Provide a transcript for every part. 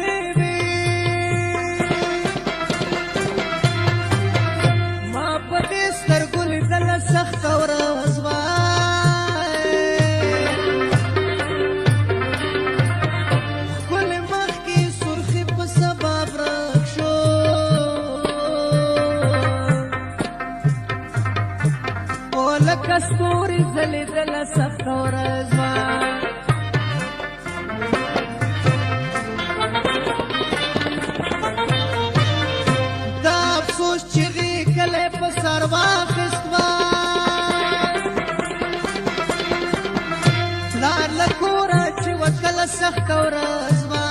کړې وې ما په دې سترګو لیدله سخته ورځ وه ښکلې مخکې سرخي په سبا ورک شو او لکه ستوري ځلېدله سخته ورځ وه چغې کلی په سر واخیست وه پلار له کوره چې وتله سخته ورځ وه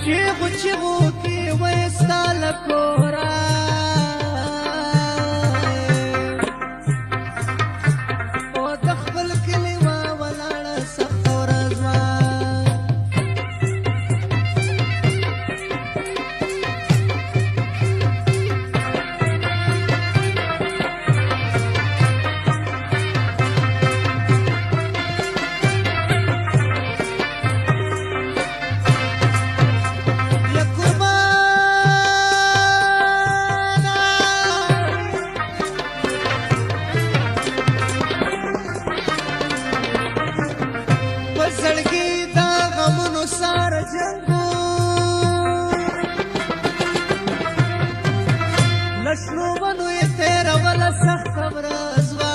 چیغو چیغو کې ویستا له کوره او د خپل کلي وه ولاړه سخته ورځ وه زړګي دا غمونو ساره جنګو له شنو ونو یې تېروله سخته ورځ وه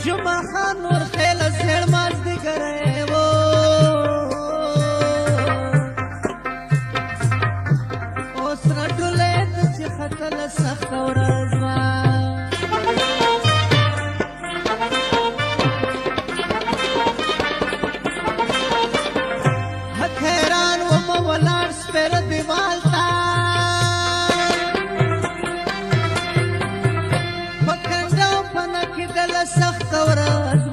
جمعه خان نورخیله زیړ مازدیګری و اوس راټولې ته چې ختله سخته ورځ وه ولاړ سپېره دیوال ته په کنډه او پنه کېدله سخته ورځ